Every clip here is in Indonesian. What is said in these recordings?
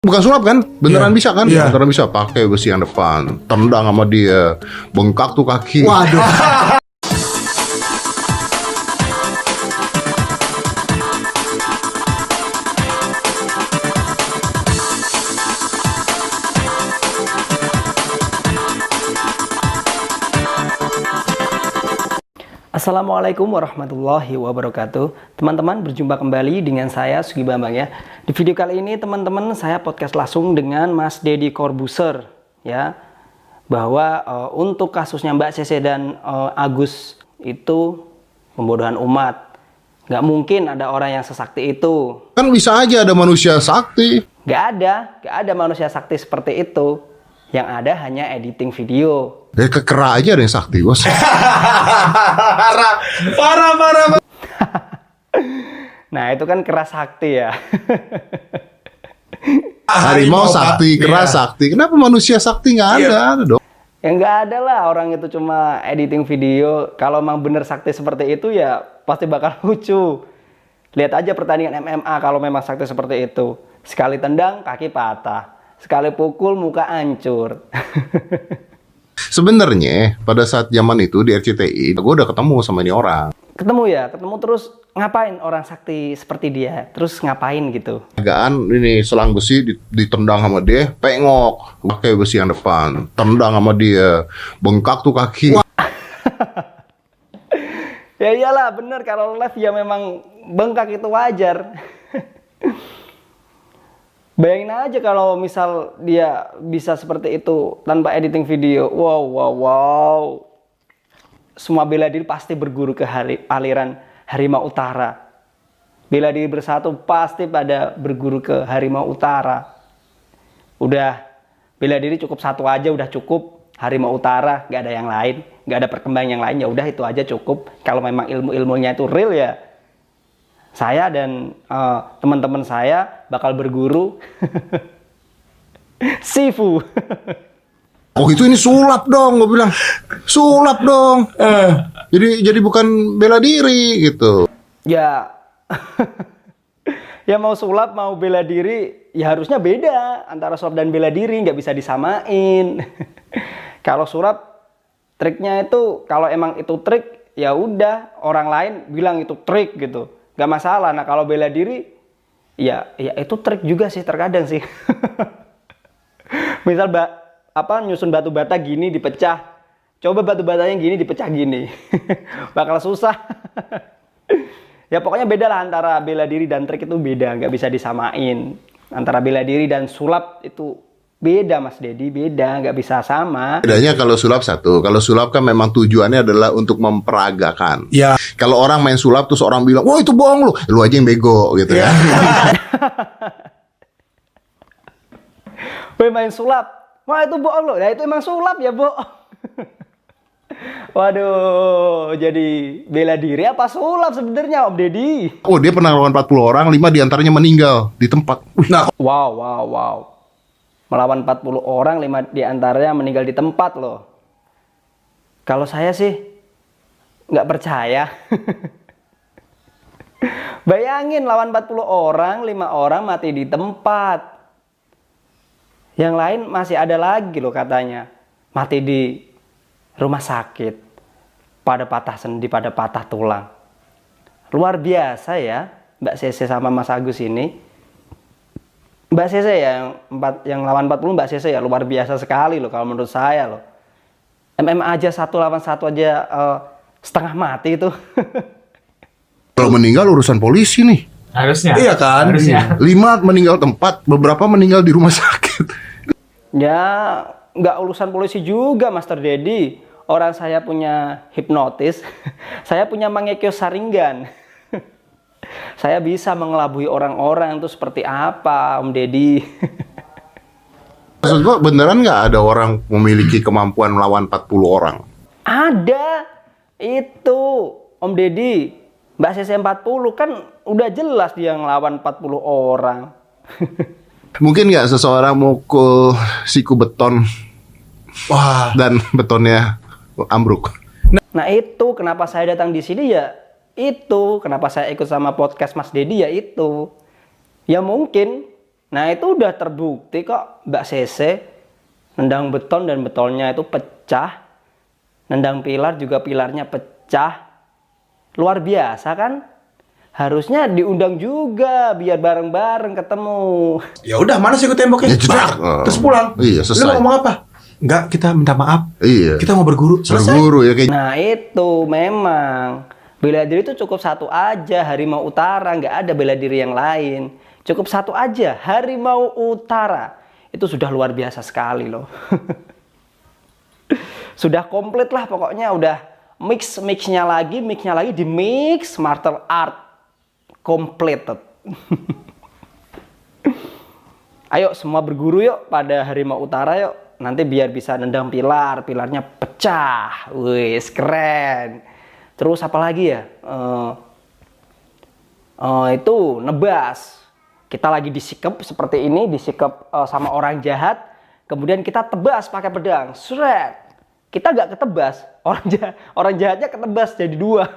Bukan sulap kan? Beneran bisa kan? Iya. Beneran bisa pakai besi yang depan, tendang sama dia, bengkak tuh kaki. Waduh. Assalamualaikum warahmatullahi wabarakatuh. Teman-teman, berjumpa kembali dengan saya Sugi Bambang ya. Di video kali ini teman-teman saya podcast langsung dengan Mas Deddy Corbuzier ya. Bahwa untuk kasusnya Mbak Sese dan Agus itu pembodohan umat. Nggak mungkin ada orang yang sesakti itu. Kan bisa aja ada manusia sakti. Nggak ada manusia sakti seperti itu. Yang ada hanya editing video. Dari kekera aja ada yang sakti, bos. Parah. Nah itu kan keras sakti ya. Harimau sakti, kera sakti. Kenapa manusia sakti nggak ada? Ada dong. Ya nggak ada lah, orang itu cuma editing video. Kalau emang bener sakti seperti itu ya pasti bakal lucu. Lihat aja pertandingan MMA kalau memang sakti seperti itu. Sekali tendang kaki patah, sekali pukul muka hancur. Sebenarnya pada saat zaman itu di RCTI, gue udah ketemu sama ini orang. Ketemu terus ngapain orang sakti seperti dia? Terus ngapain gitu? Agaan ini selang besi ditendang sama dia, pengok, pakai besi yang depan, tendang sama dia, bengkak tuh kaki. Ya iyalah bener, kalau live ya memang bengkak itu wajar. Bayangin aja kalau misal dia bisa seperti itu tanpa editing video. Wow. Semua bela diri pasti berguru ke aliran Harimau Utara. Bela diri bersatu pasti pada berguru ke Harimau Utara. Udah, bela diri cukup satu aja udah cukup. Harimau Utara, gak ada yang lain. Gak ada perkembangan yang lain, ya udah itu aja cukup. Kalau memang ilmu-ilmunya itu real ya. Saya dan teman-teman saya bakal berguru Sifu. Oh itu ini sulap dong, gue bilang. Sulap dong. Jadi bukan bela diri gitu. Ya, ya mau sulap mau bela diri ya harusnya beda antara sulap dan bela diri, nggak bisa disamain. Kalau sulap triknya itu kalau emang itu trik ya udah orang lain bilang itu trik gitu. Gak masalah. Nah kalau bela diri ya itu trik juga sih terkadang sih. Misal nyusun batu bata gini dipecah, coba batu batanya gini dipecah gini. Bakal susah. Ya pokoknya beda lah antara bela diri dan trik itu beda, nggak bisa disamain. Antara bela diri dan sulap itu beda Mas Deddy, beda, nggak bisa sama. Bedanya kalau sulap satu, kalau sulap kan memang tujuannya adalah untuk memperagakan. Ya. Kalau orang main sulap terus orang bilang, wah itu bohong lu aja yang bego gitu ya. Weh main sulap, wah itu bohong loh, ya itu emang sulap ya bohong. Waduh, jadi bela diri apa sulap sebenarnya Om Deddy? Oh dia pernah lawan 40 orang, 5 diantaranya meninggal di tempat. Nah, Wow. Melawan 40 orang, 5 diantaranya meninggal di tempat loh. Kalau saya sih nggak percaya. Bayangin lawan 40 orang, 5 orang mati di tempat. Yang lain masih ada lagi loh katanya. Mati di rumah sakit. Pada patah sendi, pada patah tulang. Luar biasa ya Mbak Sese sama Mas Agus ini. Mbak Sese ya, yang lawan 40 Mbak Sese ya luar biasa sekali loh kalau menurut saya loh. MMA aja 1 lawan 1 aja setengah mati itu. Kalau meninggal urusan polisi nih. Harusnya. iya kan? Harusnya. 5 meninggal tempat, beberapa meninggal di rumah sakit. Ya nggak urusan polisi juga Master Deddy. Orang saya punya hipnotis, saya punya Mangekyo Sharingan. Saya bisa mengelabui orang-orang itu seperti apa Om Deddy. Maksud gua beneran nggak ada orang memiliki kemampuan melawan 40 orang? Ada itu Om Deddy. Mbak Sese 40 kan udah jelas dia ngelawan 40 orang. Mungkin nggak seseorang mukul siku beton Wah. dan betonnya ambruk? Nah itu kenapa saya datang di sini ya itu. Kenapa saya ikut sama podcast Mas Deddy ya itu. Ya mungkin Nah itu udah terbukti kok Mbak Sese nendang beton dan betonnya itu pecah, nendang pilar juga pilarnya pecah. Luar biasa kan? Harusnya diundang juga biar bareng-bareng ketemu. Ya udah, mana sih ke temboknya? Ya, cedak. Terus pulang. Iya, selesai. Lu ngomong apa? Enggak, kita minta maaf. Iya. Kita mau berguru. Selesai. Berguru ya kayak. Nah itu memang bela diri itu cukup satu aja, Harimau Utara, nggak ada bela diri yang lain. Cukup satu aja, Harimau Utara. Itu sudah luar biasa sekali loh. Sudah komplit lah pokoknya, udah mixnya lagi di mix martial art completed. Ayo semua berguru yuk pada Harimau Utara yuk. Nanti biar bisa nendang pilarnya pecah. Wih, keren. Terus apa lagi ya? Itu nebas. Kita lagi disikap seperti ini, disikap sama orang jahat. Kemudian kita tebas pakai pedang. Sret. Kita gak ketebas. Orang jahatnya ketebas jadi 2.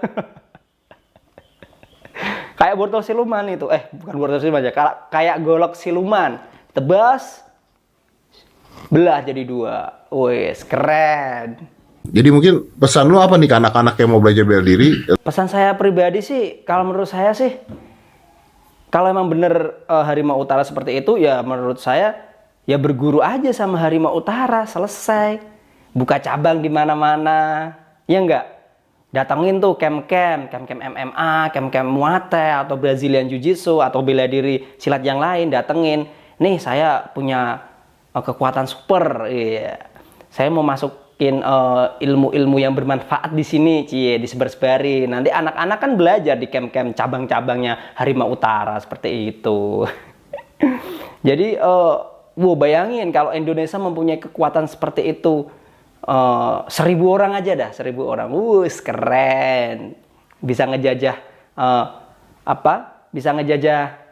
Kayak botol siluman itu. Bukan botol siluman aja. Kayak golok siluman. Tebas. Belah jadi 2. Wih, keren. Jadi mungkin pesan lu apa nih ke anak-anak yang mau belajar bela diri? Pesan saya pribadi sih, kalau menurut saya sih, kalau emang bener Harimau Utara seperti itu, ya menurut saya, ya berguru aja sama Harimau Utara, selesai. Buka cabang di mana-mana, ya enggak? Datengin tuh camp-camp MMA, camp-camp Muay Thai, atau Brazilian Jiu-Jitsu, atau bela diri silat yang lain, datengin. Nih saya punya kekuatan super, iya. Saya mau masukin ilmu-ilmu yang bermanfaat di sini, disebar-sebarin. Nanti anak-anak kan belajar di camp-camp cabang-cabangnya Harimau Utara seperti itu. Jadi, bayangin kalau Indonesia mempunyai kekuatan seperti itu. 1.000 orang aja dah, 1.000 orang. Keren. Bisa ngejajah bisa ngejajah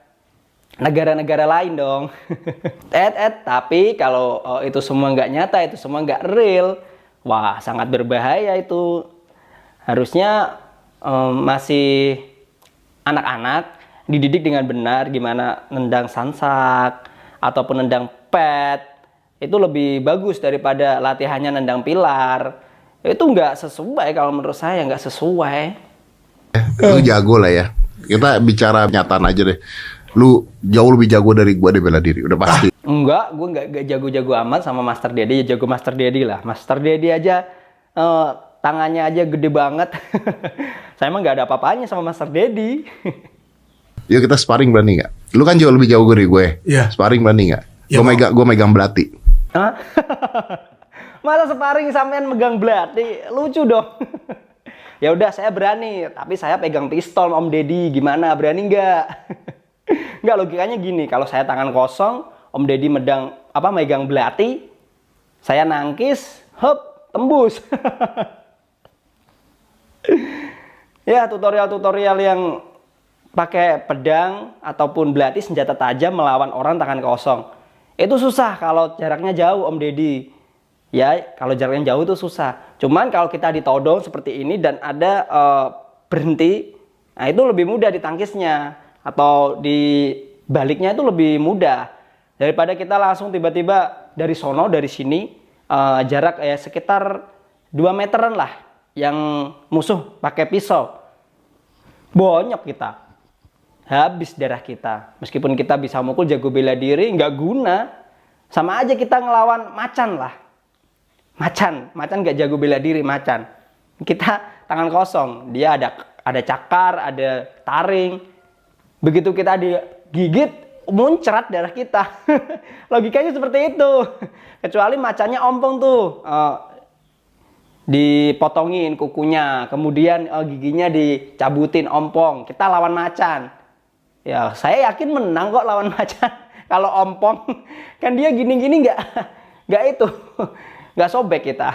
negara-negara lain dong. Tapi kalau itu semua nggak nyata, itu semua nggak real, wah sangat berbahaya itu. Harusnya masih anak-anak dididik dengan benar gimana nendang sansak ataupun nendang pet. Itu lebih bagus daripada latihannya nendang pilar. Itu nggak sesuai, kalau menurut saya nggak sesuai. Lu jago lah ya. Kita bicara kenyataan aja deh. Lu jauh lebih jago dari gua di bela diri, udah pasti. Enggak, gue nggak jago-jago amat sama Master Dedi. Ya jago Master Dedi lah. Master Dedi aja tangannya aja gede banget. Saya emang nggak ada apa-apanya sama Master Dedi. Yuk kita sparring, berani nggak? Lu kan jauh lebih jago dari gue. Iya. Sparring berani nggak? Ya, Gue megang belati. Hah? Masa sparring sampean megang belati? Lucu dong. Ya udah, saya berani, tapi saya pegang pistol Om Deddy. Gimana? Berani nggak? Nggak, logikanya gini, kalau saya tangan kosong, Om Deddy megang belati, saya nangkis, hop, tembus. Ya, tutorial-tutorial yang pakai pedang ataupun belati senjata tajam melawan orang tangan kosong. Itu susah kalau jaraknya jauh, Om Deddy. Ya, kalau jaraknya jauh itu susah. Cuman kalau kita ditodong seperti ini dan ada berhenti, nah itu lebih mudah ditangkisnya. Atau di baliknya itu lebih mudah. Daripada kita langsung tiba-tiba dari sono, dari sini, jarak sekitar 2 meteran lah. Yang musuh pakai pisau. Bonyok kita. Habis darah kita. Meskipun kita bisa mukul, jago bela diri, nggak guna. Sama aja kita ngelawan macan lah. Macan nggak jago bela diri, macan. Kita tangan kosong, dia ada cakar, ada taring. Begitu kita digigit, muncrat darah kita. Logikanya seperti itu. Kecuali macannya ompong tuh. Dipotongin kukunya, kemudian giginya dicabutin ompong. Kita lawan macan. Ya, saya yakin menang kok lawan macan. Kalau ompong, kan dia gini-gini nggak itu, nggak sobek kita.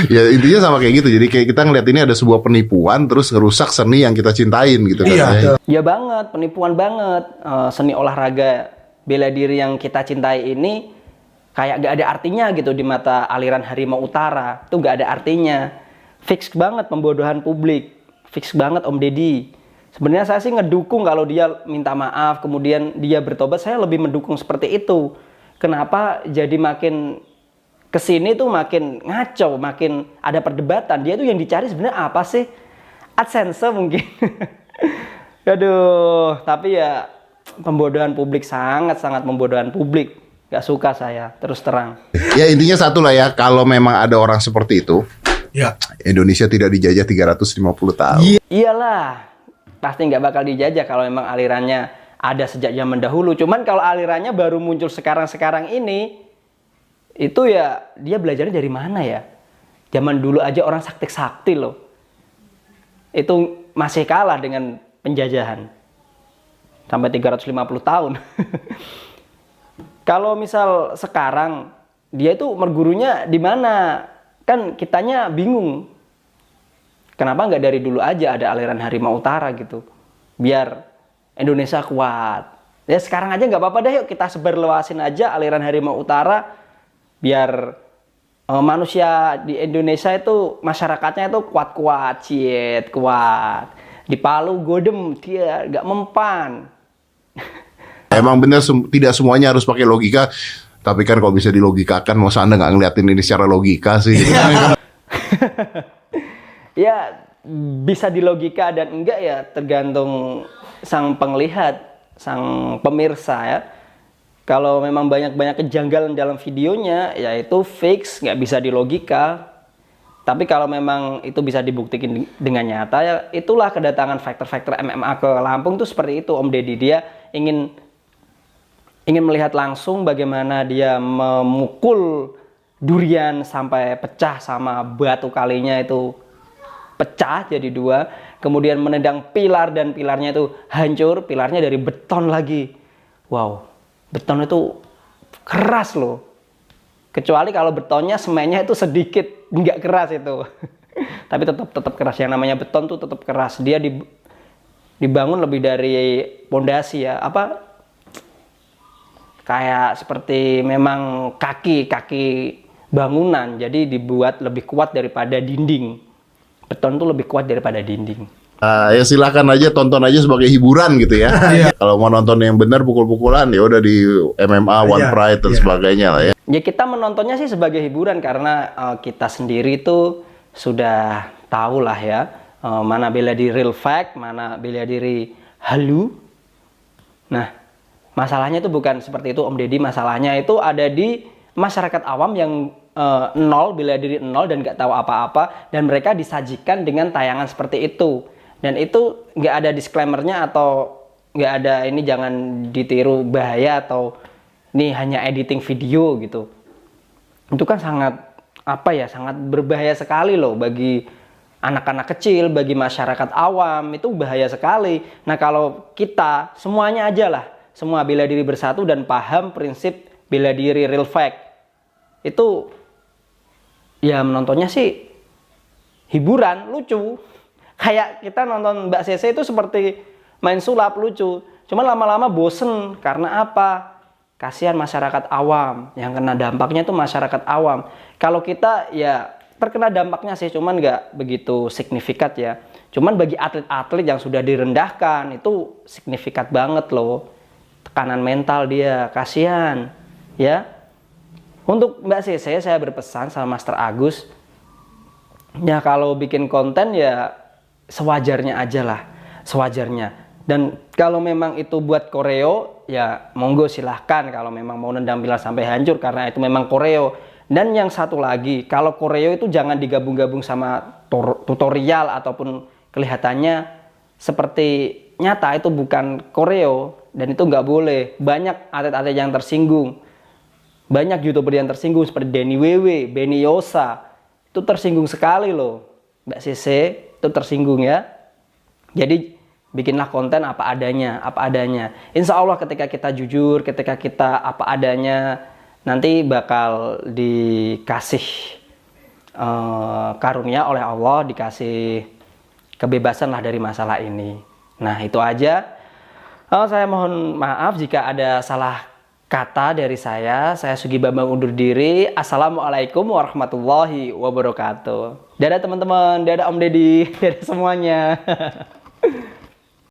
Ya intinya sama kayak gitu. Jadi kayak kita ngeliat ini ada sebuah penipuan, terus ngerusak seni yang kita cintain gitu kan. Iya. Ya banget, penipuan banget. Seni olahraga bela diri yang kita cintai ini kayak nggak ada artinya gitu di mata aliran Harimau Utara. Itu nggak ada artinya. Fix banget pembodohan publik. Fix banget Om Deddy. Sebenarnya saya sih ngedukung kalau dia minta maaf, kemudian dia bertobat, saya lebih mendukung seperti itu. Kenapa jadi makin kesini tuh makin ngaco, makin ada perdebatan. Dia tuh yang dicari sebenarnya apa sih? AdSense mungkin. Aduh, tapi ya pembodohan publik, sangat-sangat pembodohan publik. Gak suka saya, terus terang. Ya intinya satu lah ya, kalau memang ada orang seperti itu, Ya. Indonesia tidak dijajah 350 tahun. Iyalah, pasti nggak bakal dijajah kalau memang alirannya ada sejak zaman dahulu. Cuman kalau alirannya baru muncul sekarang-sekarang ini, itu ya dia belajarnya dari mana ya? Zaman dulu aja orang sakti-sakti loh. Itu masih kalah dengan penjajahan. Sampai 350 tahun. Kalau misal sekarang, dia itu mergurunya di mana? Kan kitanya bingung. Kenapa nggak dari dulu aja ada aliran Harimau Utara gitu? Biar Indonesia kuat. Ya sekarang aja nggak apa-apa deh, yuk kita sebarluasin aja aliran Harimau Utara. Biar manusia di Indonesia itu, masyarakatnya itu kuat-kuat, kuat. Di Palu godem, dia nggak mempan. Emang bener tidak semuanya harus pakai logika, tapi kan kalau bisa dilogikakan, mau Anda nggak ngeliatin ini secara logika sih. Ya bisa dilogika dan enggak ya tergantung sang penglihat, sang pemirsa ya. Kalau memang banyak-banyak kejanggalan dalam videonya, ya itu fix, nggak bisa dilogika. Tapi kalau memang itu bisa dibuktikan dengan nyata, ya itulah kedatangan fighter-fighter MMA ke Lampung tuh seperti itu, Om Deddy. Dia ingin melihat langsung bagaimana dia memukul durian sampai pecah, sama batu kalinya itu pecah jadi dua, kemudian menendang pilar dan pilarnya itu hancur, pilarnya dari beton lagi. Wow, beton itu keras loh. Kecuali kalau betonnya semennya itu sedikit, nggak keras itu. Tapi tetap keras. Yang namanya beton tuh tetap keras. Dia dibangun lebih dari pondasi ya. Kayak seperti memang kaki bangunan. Jadi dibuat lebih kuat daripada dinding. Beton tuh lebih kuat daripada dinding. Ya silakan aja, tonton aja sebagai hiburan gitu ya. Kalau mau nonton yang benar pukul-pukulan, ya udah di MMA, One Pride dan sebagainya lah ya. Ya kita menontonnya sih sebagai hiburan karena kita sendiri tuh sudah tahu lah ya, mana bela diri real fact, mana bela diri halu. Nah, masalahnya itu bukan seperti itu Om Deddy, masalahnya itu ada di masyarakat awam yang nol, bela diri nol dan nggak tahu apa-apa, dan mereka disajikan dengan tayangan seperti itu. Dan itu nggak ada disclaimernya atau nggak ada ini jangan ditiru bahaya atau ini hanya editing video gitu. Itu kan sangat sangat berbahaya sekali loh bagi anak-anak kecil, bagi masyarakat awam, itu bahaya sekali. Nah kalau kita semuanya aja lah, semua bela diri bersatu dan paham prinsip bela diri real fact, itu ya menontonnya sih hiburan, lucu. Kayak kita nonton Mbak Sese itu seperti main sulap, lucu. Cuman lama-lama bosen. Karena apa? Kasihan masyarakat awam. Yang kena dampaknya itu masyarakat awam. Kalau kita ya terkena dampaknya sih, cuman nggak begitu signifikan ya. Cuman bagi atlet-atlet yang sudah direndahkan, itu signifikan banget loh. Tekanan mental dia, kasihan. Ya. Untuk Mbak Sese saya berpesan sama Master Agus, ya kalau bikin konten ya sewajarnya aja lah, sewajarnya. Dan kalau memang itu buat koreo, ya monggo silahkan kalau memang mau nendang pilar sampai hancur karena itu memang koreo. Dan yang satu lagi, kalau koreo itu jangan digabung-gabung sama tutorial ataupun kelihatannya seperti nyata, itu bukan koreo dan itu nggak boleh. Banyak atlet-atlet yang tersinggung, banyak youtuber yang tersinggung seperti Denny Wewe, Benny Yosa, itu tersinggung sekali loh. Mbak Sese itu tersinggung ya. Jadi bikinlah konten apa adanya, apa adanya. Insya Allah ketika kita jujur, ketika kita apa adanya, nanti bakal dikasih karunia oleh Allah, dikasih kebebasan lah dari masalah ini. Nah itu aja. Saya mohon maaf jika ada salah kata dari saya. Saya Sugi Bambang undur diri. Assalamualaikum warahmatullahi wabarakatuh. Dadah teman-teman, dadah Om Deddy, dadah semuanya.